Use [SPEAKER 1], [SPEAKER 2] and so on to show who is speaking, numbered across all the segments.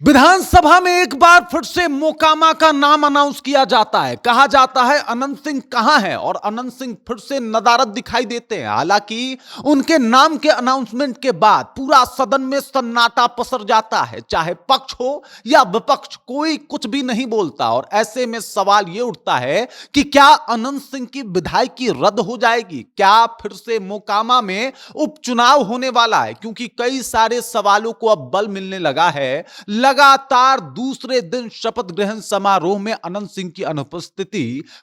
[SPEAKER 1] विधानसभा में एक बार फिर से मोकामा का नाम अनाउंस किया जाता है। कहा जाता है अनंत सिंह कहां है और अनंत सिंह फिर से नदारद दिखाई देते हैं। हालांकि उनके नाम के अनाउंसमेंट के बाद पूरा सदन में सन्नाटा पसर जाता है, चाहे पक्ष हो या विपक्ष, कोई कुछ भी नहीं बोलता। और ऐसे में सवाल यह उठता है कि क्या अनंत सिंह की विधायकी रद्द हो जाएगी? क्या फिर से मोकामा में उपचुनाव होने वाला है? क्योंकि कई सारे सवालों को अब बल मिलने लगा है। लगातार दूसरे दिन शपथ ग्रहण समारोह में अनंत सिंह की अनुपस्थिति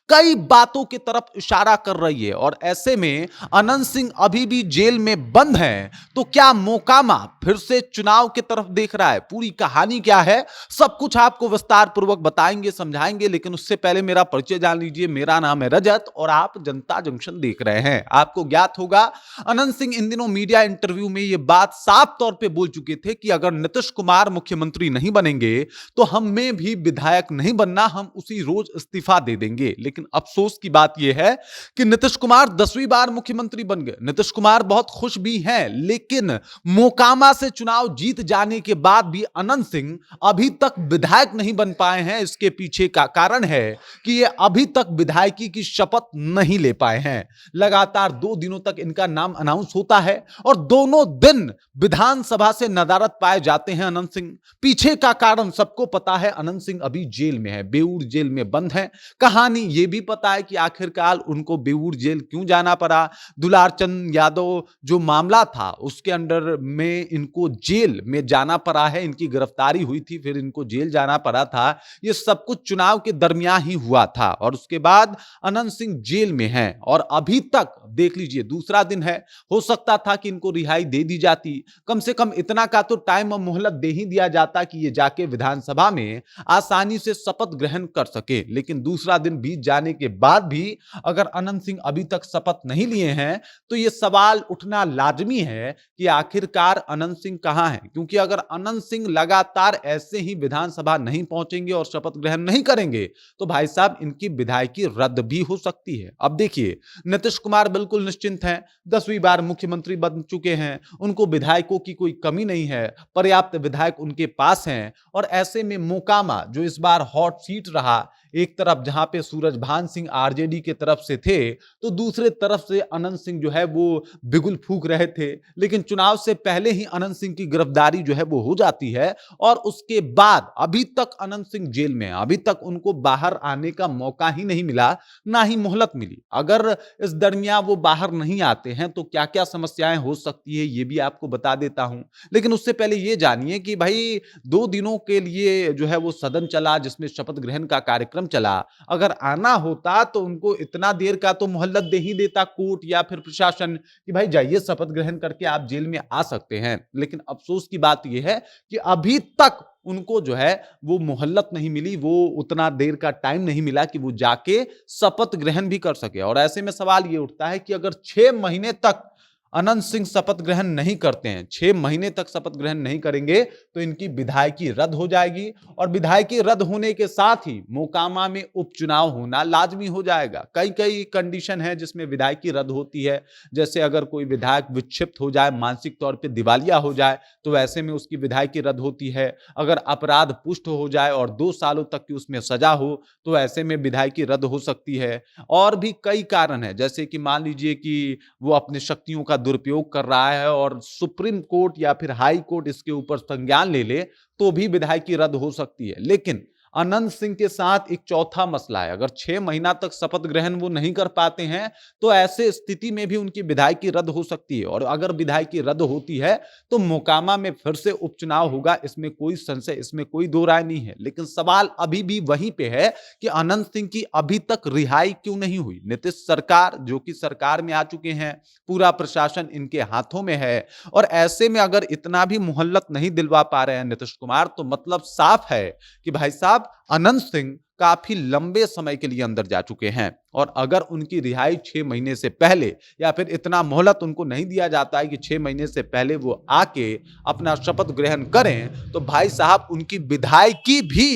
[SPEAKER 1] कई बातों की तरफ इशारा कर रही है। और ऐसे में अनंत सिंह अभी भी जेल में बंद हैं, तो क्या मोकामा फिर से चुनाव की तरफ देख रहा है? पूरी कहानी क्या है, सब कुछ आपको विस्तार पूर्वक बताएंगे, समझाएंगे। लेकिन उससे पहले मेरा परिचय जान लीजिए। मेरा नाम है रजत और आप जनता जंक्शन देख रहे हैं। आपको ज्ञात होगा अनंत सिंह इन दिनों मीडिया इंटरव्यू में यह बात साफ तौर पर बोल चुके थे कि अगर नीतीश कुमार मुख्यमंत्री नहीं बनेंगे तो हमें भी विधायक नहीं बनना, हम उसी रोज इस्तीफा दे देंगे। लेकिन अफसोस की बात यह है कि नीतीश कुमार 10वीं बार मुख्यमंत्री बन गए। नीतीश कुमार बहुत खुश भी हैं, लेकिन मोकामा से चुनाव जीत जाने के बाद भी अनंत सिंह अभी तक विधायक नहीं बन पाए हैं। इसके पीछे का कारण है कि ये अभी तक विधायकी की शपथ नहीं ले पाए हैं। लगातार 2 दिनों तक इनका नाम अनाउंस होता है और दोनों दिन विधानसभा से नदारद पाए जाते हैं अनंत सिंह। पीछे का कारण सबको पता है, अनंत सिंह अभी जेल में है, बेऊर जेल में बंद है। कहानी यह भी पता है कि आखिरकार उनको बेऊर जेल क्यों जाना पड़ा। दुलारचंद यादव जो मामला था उसके अंडर में इनको जेल में जाना पड़ा है। इनकी गिरफ्तारी हुई थी, फिर इनको जेल जाना पड़ा था। यह सब कुछ चुनाव के दरमियान ही हुआ था और उसके बाद अनंत सिंह जेल में हैं और अभी तक देख लीजिए दूसरा दिन है। हो सकता था कि इनको रिहाई दे दी जाती, कम से कम इतना का तो टाइम और मोहलत दे ही दिया जाता कि ये जाके विधानसभा में आसानी से शपथ ग्रहण कर सके। लेकिन दूसरा दिन बीत जाने के बाद भी अगर अनंत सिंह अभी तक शपथ नहीं लिए हैं तो यह सवाल उठना लाजमी है कि आखिरकार अनंत सिंह कहां हैं। क्योंकि अगर अनंत सिंह लगातार ऐसे ही विधानसभा नहीं पहुंचेंगे और शपथ ग्रहण नहीं करेंगे तो भाई साहब इनकी विधायकी रद्द भी हो सकती है। अब देखिए, नीतीश कुमार बिल्कुल निश्चिंत हैं, 10वीं बार मुख्यमंत्री बन चुके हैं, उनको विधायकों की कोई कमी नहीं है, पर्याप्त विधायक उनके पास हैं। और ऐसे में मोकामा जो इस बार हॉट सीट रहा, एक तरफ जहां पे सूरजभान सिंह आरजेडी के तरफ से थे तो दूसरे तरफ से अनंत सिंह जो है वो बिगुल फूंक रहे थे। लेकिन चुनाव से पहले ही अनंत सिंह की गिरफ्तारी जो है वो हो जाती है और उसके बाद अभी तक अनंत सिंह जेल में है। अभी तक उनको बाहर आने का मौका ही नहीं मिला, ना ही मोहलत मिली। अगर इस दरमियान वो बाहर नहीं आते हैं तो क्या क्या समस्याएं हो सकती है ये भी आपको बता देता हूं। लेकिन उससे पहले ये जानिए कि भाई 2 दिनों के लिए जो है वो सदन चला जिसमें शपथ ग्रहण का कार्यक्रम चला। अगर आना होता तो उनको इतना देर का तो मोहलत दे ही देता कोर्ट या फिर प्रशासन कि भाई जाइए शपथ ग्रहण करके आप जेल में आ सकते हैं। लेकिन अफसोस की बात यह है कि अभी तक उनको जो है वो मोहलत नहीं मिली, वो उतना देर का टाइम नहीं मिला कि वो जाके शपथ ग्रहण भी कर सके। और ऐसे में सवाल ये उठता है कि अगर 6 महीने तक अनंत सिंह शपथ ग्रहण नहीं करते हैं, 6 महीने तक शपथ ग्रहण नहीं करेंगे तो इनकी विधायकी रद्द हो जाएगी और विधायकी रद्द होने के साथ ही मोकामा में उपचुनाव होना लाजमी हो जाएगा। कई कई कंडीशन है जिसमें विधायकी रद्द होती है, जैसे अगर कोई विधायक विक्षिप्त हो जाए, मानसिक तौर पे दिवालिया हो जाए तो ऐसे में उसकी विधायकी रद्द होती है। अगर अपराध पुष्ट हो जाए और 2 सालों तक की उसमें सजा हो तो ऐसे में विधायकी रद्द हो सकती है। और भी कई कारण है, जैसे कि मान लीजिए कि वो अपने शक्तियों का दुरुपयोग कर रहा है और सुप्रीम कोर्ट या फिर हाई कोर्ट इसके ऊपर संज्ञान ले ले तो भी विधायकी रद्द हो सकती है। लेकिन अनंत सिंह के साथ एक चौथा मसला है, अगर 6 महीना तक शपथ ग्रहण वो नहीं कर पाते हैं तो ऐसे स्थिति में भी उनकी विधायकी रद्द हो सकती है। और अगर विधायकी रद्द होती है तो मोकामा में फिर से उपचुनाव होगा, इसमें कोई संशय, इसमें कोई दो राय नहीं है। लेकिन सवाल अभी भी वहीं पे है कि अनंत सिंह की अभी तक रिहाई क्यों नहीं हुई। नीतीश सरकार जो कि सरकार में आ चुके हैं, पूरा प्रशासन इनके हाथों में है और ऐसे में अगर इतना भी मोहलत नहीं दिलवा पा रहे हैं नीतीश कुमार तो मतलब साफ है कि भाई साहब अनंत सिंह काफी लंबे समय के लिए अंदर जा चुके हैं। और अगर उनकी रिहाई 6 महीने से पहले या फिर इतना मोहलत उनको नहीं दिया जाता है कि 6 महीने से पहले वो आके अपना शपथ ग्रहण करें तो भाई साहब उनकी विधायकी भी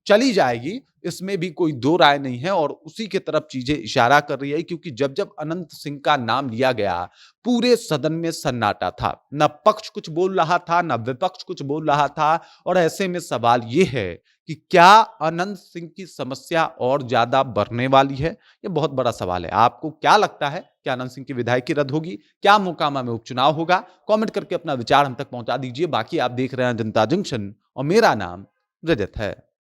[SPEAKER 1] चली जाएगी। इसमें भी कोई दो राय नहीं है और उसी की तरफ चीजें इशारा कर रही है, क्योंकि जब जब अनंत सिंह का नाम लिया गया, पूरे सदन में सन्नाटा था। न पक्ष कुछ बोल रहा था, न विपक्ष कुछ बोल रहा था। और ऐसे में सवाल यह है कि क्या अनंत सिंह की समस्या और ज्यादा बढ़ने वाली है? यह बहुत बड़ा सवाल है। आपको क्या लगता है? क्या अनंत सिंह की विधायकी रद्द होगी? क्या मोकामा में उपचुनाव होगा? कमेंट करके अपना विचार हम तक पहुंचा दीजिए। बाकी आप देख रहे हैं जनता जंक्शन और मेरा नाम रजत है।